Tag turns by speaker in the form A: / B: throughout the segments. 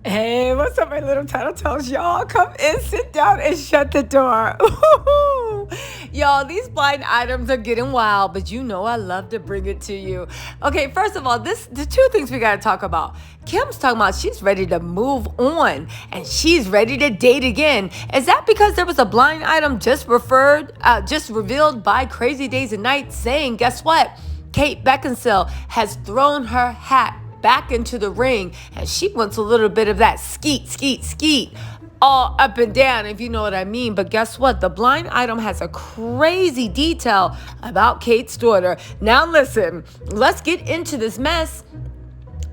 A: Hey, what's up, my little tattletales? Y'all come in, sit down, and shut the door. Ooh. Y'all, these blind items are getting wild, but you know I love to bring it to you. Okay, first of all, the two things we gotta talk about. Kim's talking about she's ready to move on and she's ready to date again. Is that because there was a blind item just revealed by Crazy Days and Nights saying, guess what? Kate Beckinsale has thrown her hat back into the ring and she wants a little bit of that skeet, skeet, skeet all up and down, if you know what I mean. But guess what? The blind item has a crazy detail about Kate's daughter. Now listen, let's get into this mess.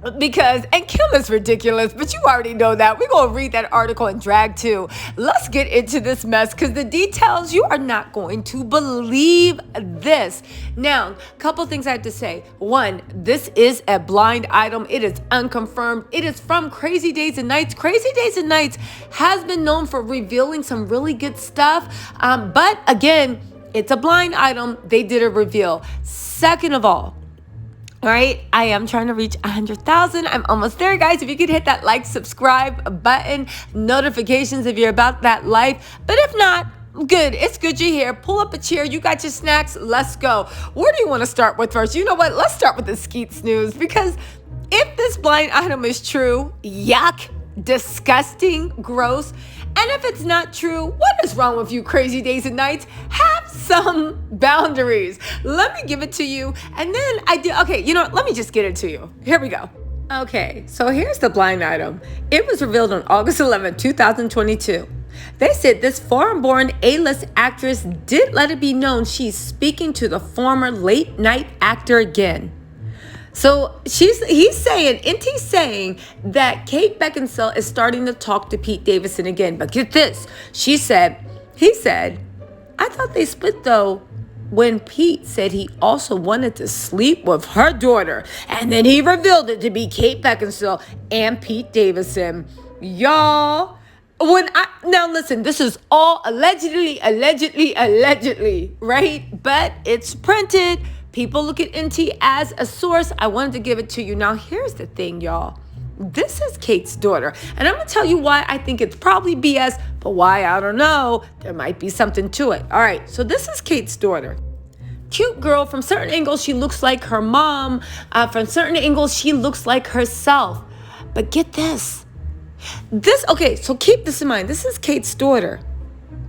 A: And Kim is ridiculous, but you already know that. We're going to read that article and drag too. Let's get into this mess because the details, you are not going to believe this. Now, a couple things I have to say. One, this is a blind item. It is unconfirmed. It is from Crazy Days and Nights. Crazy Days and Nights has been known for revealing some really good stuff. But again, it's a blind item. They did a reveal. Second of all right, I am trying to reach 100,000. I'm almost there, guys. If you could hit that like, subscribe button, notifications if you're about that life. But if not, good. It's good you're here. Pull up a chair. You got your snacks. Let's go. Where do you want to start with first? You know what? Let's start with the skeet snooze because if this blind item is true, yuck, disgusting, gross. And if it's not true, what is wrong with you, Crazy Days and Nights? Have some boundaries. Let me give it to you. And then okay, you know what? Let me just get it to you. Here we go. Okay, so here's the blind item. It was revealed on August 11, 2022. They said this foreign-born A-list actress did let it be known she's speaking to the former late-night actor again. So he's saying that Kate Beckinsale is starting to talk to Pete Davidson again. But get this, he said, I thought they split though when Pete said he also wanted to sleep with her daughter. And then he revealed it to be Kate Beckinsale and Pete Davidson. Y'all, now listen, this is all allegedly, right? But it's printed. People look at NT as a source. I wanted to give it to you. Now, here's the thing, y'all. This is Kate's daughter. And I'm going to tell you why I think it's probably BS, but why, I don't know. There might be something to it. All right, so this is Kate's daughter. Cute girl. From certain angles, she looks like her mom. From certain angles, she looks like herself. But get this. Okay, so keep this in mind. This is Kate's daughter.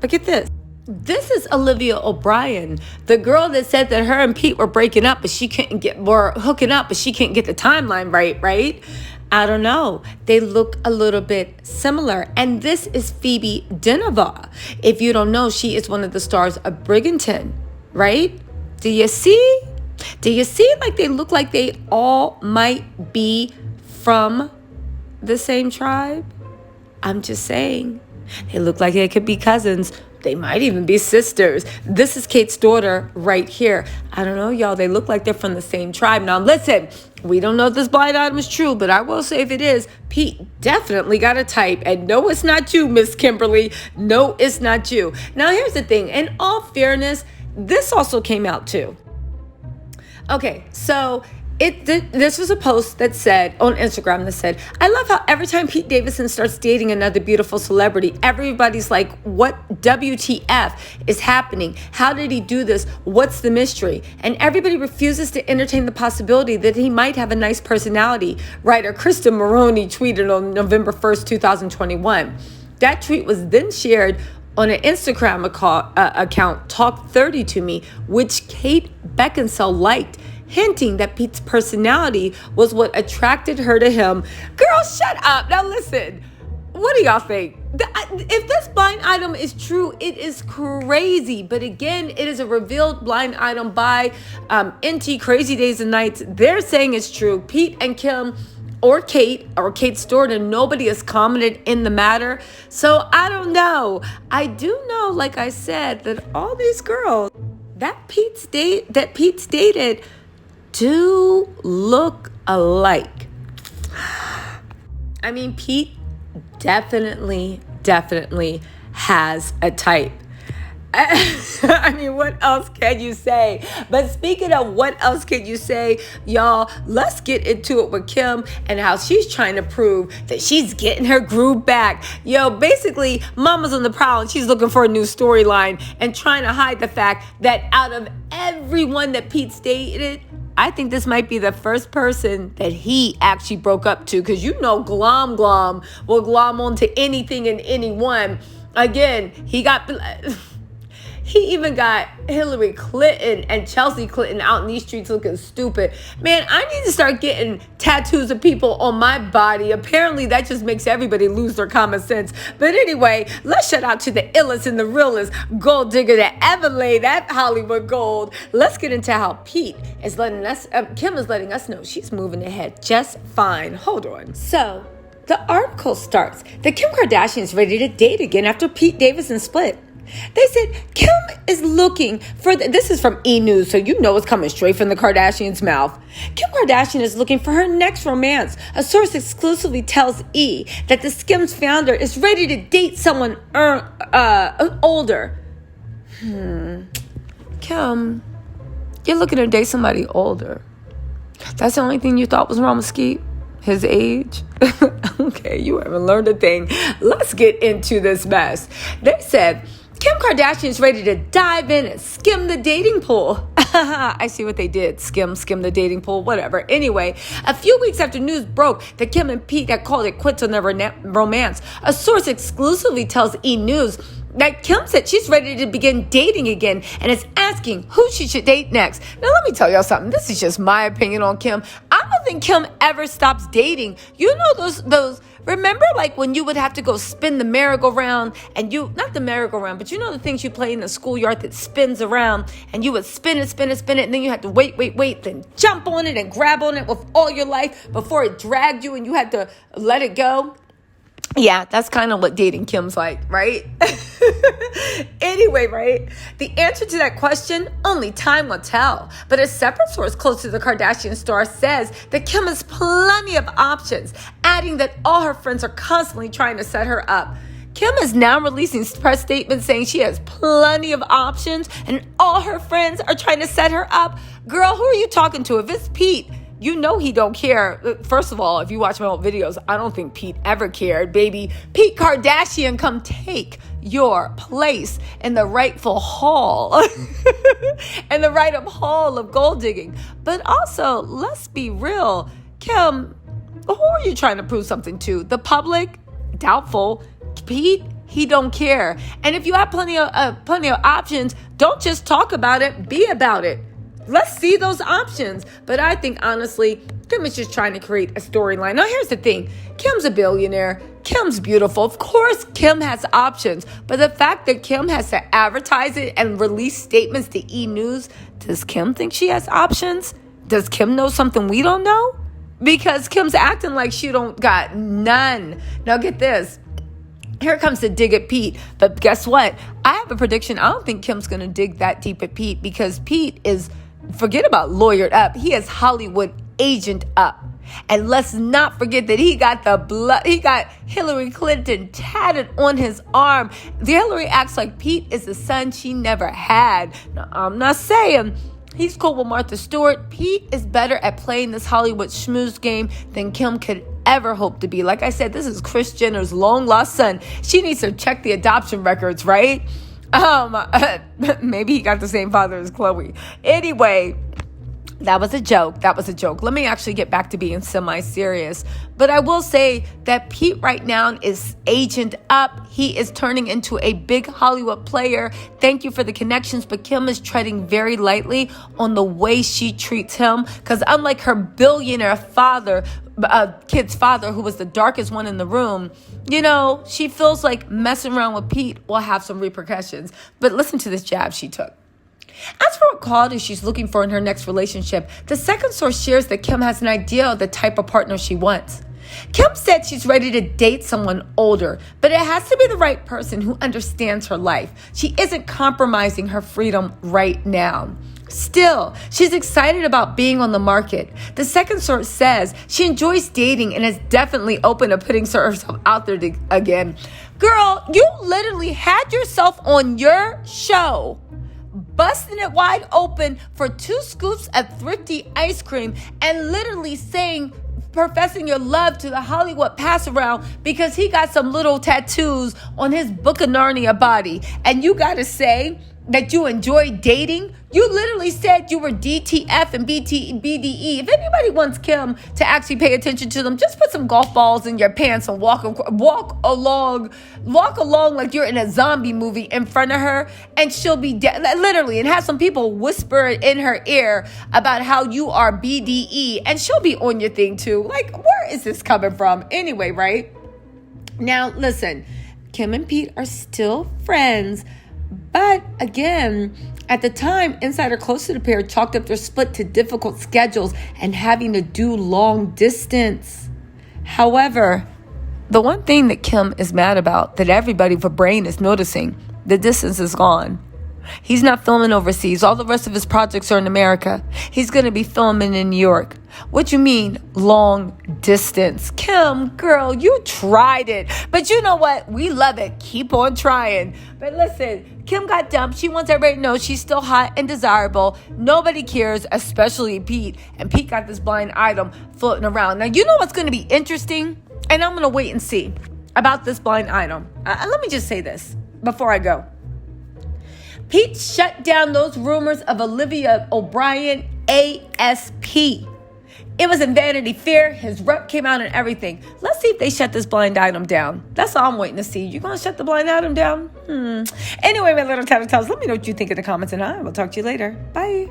A: But get this. This is Olivia O'Brien, the girl that said that her and Pete were breaking up, but hooking up, but she couldn't get the timeline right? I don't know. They look a little bit similar. And this is Phoebe Dynevor. If you don't know, she is one of the stars of Bridgerton, right? Do you see? Like they look like they all might be from the same tribe? I'm just saying. They look like they could be cousins. They might even be sisters. This is Kate's daughter right here. I don't know, y'all. They look like they're from the same tribe. Now, listen, we don't know if this blind item is true, but I will say if it is, Pete definitely got a type. And no, it's not you, Miss Kimberly. No, it's not you. Now, here's the thing. In all fairness, this also came out too. Okay, so this was a post that said on Instagram that said, I love how every time Pete Davidson starts dating another beautiful celebrity, everybody's like, what WTF is happening? How did he do this? What's the mystery? And everybody refuses to entertain the possibility that he might have a nice personality. Writer Krista Maroney tweeted on November 1st, 2021. That tweet was then shared on an Instagram account, Talk 30 to Me, which Kate Beckinsale liked, hinting that Pete's personality was what attracted her to him. Girl, shut up. Now listen, what do y'all think? If this blind item is true, it is crazy. But again, it is a revealed blind item by NT Crazy Days and Nights. They're saying it's true. Pete and Kim or Kate's daughter, nobody has commented in the matter. So I don't know. I do know, like I said, that all these girls that Pete's dated do look alike. I mean, Pete definitely has a type. I mean, what else can you say? But speaking of what else can you say, y'all, let's get into it with Kim and how she's trying to prove that she's getting her groove back. Yo, basically, mama's on the prowl and she's looking for a new storyline and trying to hide the fact that out of everyone that Pete's dated, I think this might be the first person that he actually broke up to, because you know glom will glom onto anything and anyone. Again, he even got Hillary Clinton and Chelsea Clinton out in these streets looking stupid. Man, I need to start getting tattoos of people on my body. Apparently, that just makes everybody lose their common sense. But anyway, let's shout out to the illest and the realest gold digger that ever laid that Hollywood gold. Let's get into how Kim is letting us know she's moving ahead just fine. Hold on. So, the article starts that Kim Kardashian is ready to date again after Pete Davidson split. They said Kim is looking for, this is from E! News, so you know it's coming straight from the Kardashians' mouth. Kim Kardashian is looking for her next romance. A source exclusively tells E! that the Skims founder is ready to date someone older. Kim, you're looking to date somebody older. That's the only thing you thought was wrong with Skeet? His age? Okay, you haven't learned a thing. Let's get into this mess. They said Kim Kardashian is ready to dive in and skim the dating pool. I see what they did. Skim the dating pool, whatever. Anyway, a few weeks after news broke that Kim and Pete had called it quits on their romance, a source exclusively tells E! News that Kim said she's ready to begin dating again and is asking who she should date next. Now, let me tell y'all something. This is just my opinion on Kim. I don't think Kim ever stops dating. You know those remember like when you would have to go spin the merry-go-round and not the merry-go-round, but you know the things you play in the schoolyard that spins around and you would spin it, and then you had to wait, then jump on it and grab on it with all your life before it dragged you and you had to let it go? Yeah, that's kind of what dating Kim's like, right? Anyway, right? The answer to that question, only time will tell. But a separate source close to the Kardashian star says that Kim has plenty of options, adding that all her friends are constantly trying to set her up. Kim is now releasing press statements saying she has plenty of options and all her friends are trying to set her up. Girl, who are you talking to? If it's Pete, you know he don't care. First of all, if you watch my old videos, I don't think Pete ever cared. Baby, Pete Kardashian, come take your place in the rightful hall. In the rightful hall of gold digging. But also, let's be real. Kim, who are you trying to prove something to? The public? Doubtful. Pete, he don't care. And if you have plenty of options, don't just talk about it, be about it. Let's see those options. But I think, honestly, Kim is just trying to create a storyline. Now, here's the thing. Kim's a billionaire. Kim's beautiful. Of course, Kim has options. But the fact that Kim has to advertise it and release statements to E! News, does Kim think she has options? Does Kim know something we don't know? Because Kim's acting like she don't got none. Now, get this. Here comes the dig at Pete. But guess what? I have a prediction. I don't think Kim's going to dig that deep at Pete because Pete is, forget about lawyered up. He is Hollywood agent up. And let's not forget that he got Hillary Clinton tatted on his arm. The Hillary acts like Pete is the son she never had. Now, I'm not saying he's cool with Martha Stewart. Pete is better at playing this Hollywood schmooze game than Kim could ever hope to be. Like I said, this is Kris Jenner's long lost son. She needs to check the adoption records, right? Maybe he got the same father as Khloe. Anyway, that was a joke. Let me actually get back to being semi-serious. But I will say that Pete right now is agent up. He is turning into a big Hollywood player. Thank you for the connections. But Kim is treading very lightly on the way she treats him. Because unlike her billionaire father, kid's father, who was the darkest one in the room, you know, she feels like messing around with Pete will have some repercussions. But listen to this jab she took. As for what quality she's looking for in her next relationship, the second source shares that Kim has an idea of the type of partner she wants. Kim said she's ready to date someone older, but it has to be the right person who understands her life. She isn't compromising her freedom right now. Still, she's excited about being on the market. The second source says she enjoys dating and is definitely open to putting herself out there again. Girl, you literally had yourself on your show, busting it wide open for 2 scoops of thrifty ice cream and literally professing your love to the Hollywood pass around because he got some little tattoos on his Book of Narnia body. And you got to say that you enjoy dating? You literally said you were DTF and BDE. If anybody wants Kim to actually pay attention to them, just put some golf balls in your pants and walk along like you're in a zombie movie in front of her, and she'll be literally, and have some people whisper in her ear about how you are BDE, and she'll be on your thing too. Like, where is this coming from? Anyway, right? Now, listen, Kim and Pete are still friends. But again, at the time, insider close to the pair chalked up their split to difficult schedules and having to do long distance. However, the one thing that Kim is mad about, that everybody with a brain is noticing, the distance is gone. He's not filming overseas. All the rest of his projects are in America. He's going to be filming in New York. What you mean, long distance? Kim, girl, you tried it. But you know what? We love it. Keep on trying. But listen, Kim got dumped. She wants everybody to know she's still hot and desirable. Nobody cares, especially Pete. And Pete got this blind item floating around. Now, you know what's going to be interesting? And I'm going to wait and see about this blind item. Let me just say this before I go. Pete shut down those rumors of Olivia O'Brien ASP. It was in Vanity Fair. His rep came out and everything. Let's see if they shut this blind item down. That's all I'm waiting to see. You going to shut the blind item down? Anyway, my little tattletales, let me know what you think in the comments, and I will talk to you later. Bye.